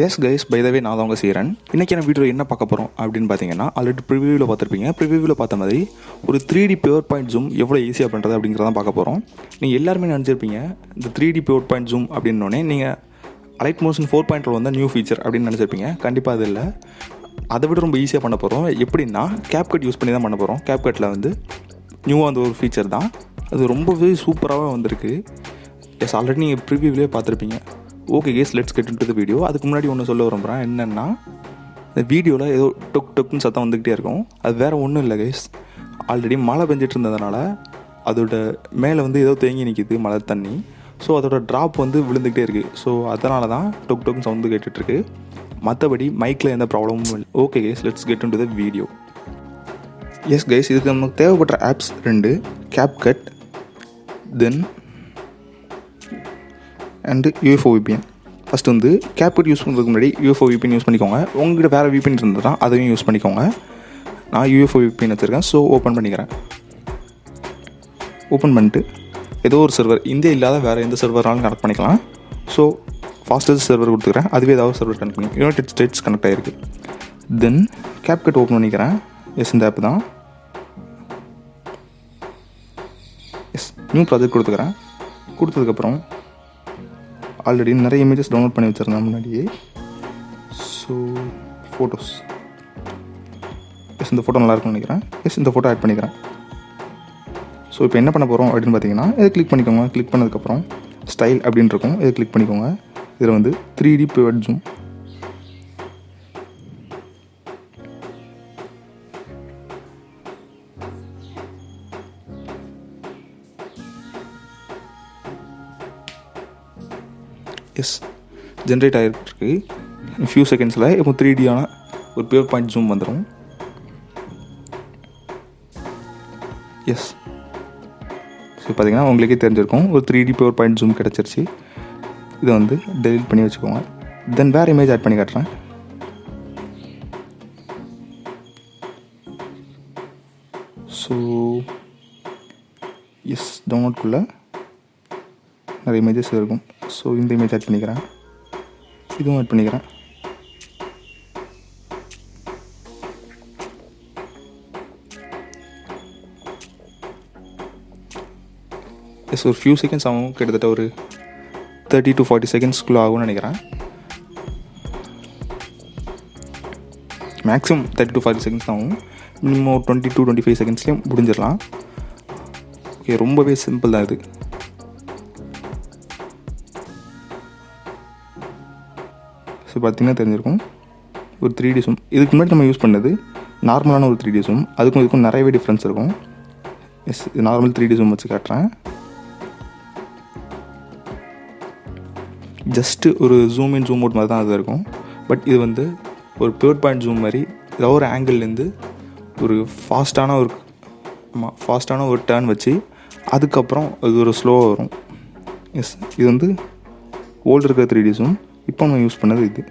S guys, by the வே நான் தான் உங்கள் செய்கிறேன். இன்றைக்கான வீடியோ என்ன பார்க்க போகிறோம் அப்படின்னு பார்த்தீங்கன்னா, ஆல்ரெடி ப்ரிவியூவில் பார்த்துருப்பீங்க. ப்ரிவியூவில் பார்த்த மாதிரி ஒரு 3D பியூர் பாயிண்ட் ஜூம் எவ்வளோ ஈஸியாக பண்ணுறது அப்படிங்கிறதான் பார்க்க போகிறோம். நீங்கள் எல்லாருமே நினச்சிருப்பீங்க இந்த 3D பியூர் பாயிண்ட் ஜூம் அப்படின்னோடனே நீங்கள் அலைட் மோஷன் 4.0 வந்தால் நியூ ஃபீச்சர் அப்படின்னு நினச்சிருப்பீங்க. கண்டிப்பாக அது இல்லை, அதை விட ரொம்ப ஈஸியாக பண்ண போகிறோம். எப்படின்னா Capcut யூஸ் பண்ணி தான் பண்ண போகிறோம். Capcutல வந்து நியூவாக அந்த ஒரு ஃபீச்சர் தான், அது ரொம்பவே சூப்பராகவே வந்திருக்கு. எஸ், ஆல்ரெடி நீங்கள் ப்ரிவியூவிலே பார்த்துருப்பீங்க. Okay guys, let's get into the video. அதுக்கு முன்னாடி ஒன்று சொல்ல விரும்புகிறேன். என்னென்னா, இந்த வீடியோவில் ஏதோ டொக்குன்னு சத்தம் வந்துக்கிட்டே இருக்கும். அது வேறு ஒன்றும் இல்லை கேஸ், ஆல்ரெடி மழை பெஞ்சிட்டு இருந்ததுனால அதோட மேலே வந்து ஏதோ தேங்கி நிற்கிது மழை தண்ணி. ஸோ அதோட ட்ராப் வந்து விழுந்துக்கிட்டே இருக்குது. ஸோ அதனால தான் டொக்குன்னு சவுண்டு கேட்டுட்ருக்கு. மற்றபடி மைக்கில் எந்த ப்ராப்ளமும் இல்லை. Okay guys, let's get into the video. Yes guys, இதுக்கு நமக்கு தேவைப்படுற apps 2: Capcut then and UFO VPN. First வந்து Capcut யூஸ் பண்ணுறதுக்கு முன்னாடி UFO VPN யூஸ் பண்ணிக்கோங்க. உங்கள்கிட்ட வேறு VPN இருந்ததுன்னா அதையும் யூஸ் பண்ணிக்கோங்க. நான் UFO VPN வச்சுருக்கேன். ஸோ ஓப்பன் பண்ணிக்கிறேன். ஓப்பன் பண்ணிட்டு ஏதோ ஒரு சர்வர், இந்தியா இல்லாத வேறு எந்த சர்வராலும் கனெக்ட் பண்ணிக்கலாம். ஸோ ஃபாஸ்டஸ்ட் சர்வர் கொடுத்துக்கிறேன். அதுவே ஏதாவது சர்வர் கனெக்ட் பண்ணி யுனைடெட் ஸ்டேட்ஸ் கனெக்ட் ஆகிருக்கு. தென் Capcut ஓப்பன் பண்ணிக்கிறேன். எஸ், இந்த ஆப் தான். எஸ், நியூ ப்ராஜெக்ட் கொடுத்துக்கிறேன். கொடுத்ததுக்கப்புறம் ஆல்ரெடி நிறைய இமேஜஸ் டவுன்லோட் பண்ணி வச்சுருந்தேன் முன்னாடியே. ஸோ ஃபோட்டோஸ், எஸ் இந்த ஃபோட்டோ நல்லாயிருக்கும்னு நினைக்கிறேன். எஸ், இந்த ஃபோட்டோ ஆட் பண்ணிக்கிறேன். ஸோ இப்போ என்ன பண்ண போகிறோம் அப்படின்னு பார்த்தீங்கன்னா, இதை கிளிக் பண்ணிக்கோங்க. கிளிக் பண்ணதுக்கப்புறம் ஸ்டைல் அப்படின்னு இருக்கும், இதை கிளிக் பண்ணிக்கோங்க. இதில் வந்து 3D pivot zoom. Yes, generate ஆகிருக்கு. ஃபியூ செகண்ட்ஸில் இப்போ 3Dயான ஒரு பியூர் பாயிண்ட் ஜூம் வந்துடும். எஸ், ஸோ பார்த்தீங்கன்னா உங்களுக்கே தெரிஞ்சிருக்கும், ஒரு 3D பியூர் பாயிண்ட் ஜூம் கிடச்சிருச்சு. இதை வந்து டெலிட் பண்ணி வச்சுக்கோங்க. தென் வேறு இமேஜ் ஆட் பண்ணி காட்டுறேன். ஸோ எஸ், டவுன்லோட்குள்ளே நிறைய இமேஜஸ் இருக்கும். ஸோ இந்த இமேஜ் ஆட் பண்ணிக்கிறேன். இதுவும் ஆட் பண்ணிக்கிறேன். எஸ், ஒரு ஃபியூ செகண்ட்ஸ் ஆகும். கிட்டத்தட்ட ஒரு 30 to 40 செகண்ட்ஸ்க்குள்ளே ஆகும்னு நினைக்கிறேன். மேக்ஸிமம் 30 to 40 செகண்ட்ஸ் ஆகும். Minimum 20 to 25 செகண்ட்ஸ்லேயே முடிஞ்சிடலாம். ஓகே, ரொம்பவே சிம்பிள் தான் இது. ஸோ பார்த்திங்கன்னா தெரிஞ்சிருக்கும், ஒரு 3D ஜூம். இதுக்கு முன்னாடி நம்ம யூஸ் பண்ணது நார்மலான ஒரு 3D ஜூம். அதுக்கும் இதுக்கும் நிறையவே டிஃப்ரென்ஸ் இருக்கும். எஸ், இது நார்மல் 3D ஜூம் வச்சு காட்டுறேன். ஜஸ்ட்டு ஒரு ஜூம் இன் ஜூம் அவுட் மாதிரி தான் அது இருக்கும். பட் இது வந்து ஒரு பியூர் பாயிண்ட் ஜூம் மாதிரி ஏதோ ஒரு ஆங்கிள்லேருந்து ஒரு ஃபாஸ்ட்டான ஒரு டர்ன் வச்சு அதுக்கப்புறம் அது ஒரு ஸ்லோவாக வரும். எஸ், இது வந்து ஓல்டு இருக்கிற 3D ஜூம். இப்போ நான் யூஸ் பண்ணது இது.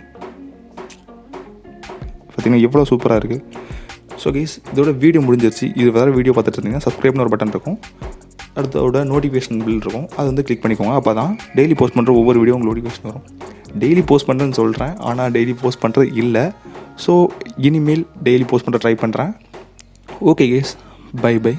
பார்த்திங்கன்னா எவ்வளோ சூப்பராக இருக்குது. ஸோ கைஸ், இதோட வீடியோ முடிஞ்சிருச்சு. இது வேறு வீடியோ பார்த்துட்டு இருந்தீங்கன்னா சப்ஸ்கிரைப்னு ஒரு பட்டன் இருக்கும். அடுத்தோட நோட்டிஃபிகேஷன் பில் இருக்கும், அது வந்து கிளிக் பண்ணிக்கோங்க. அப்போ தான் டெய்லி போஸ்ட் பண்ணுற ஒவ்வொரு வீடியோ உங்களுக்கு நோட்டிஃபிகேஷன் வரும். டெய்லி போஸ்ட் பண்ணுறேன்னு சொல்கிறேன், ஆனால் டெய்லி போஸ்ட் பண்ணுறது இல்லை. ஸோ இனிமேல் டெய்லி போஸ்ட் பண்ணுற ட்ரை பண்ணுறேன். Okay guys, bye by.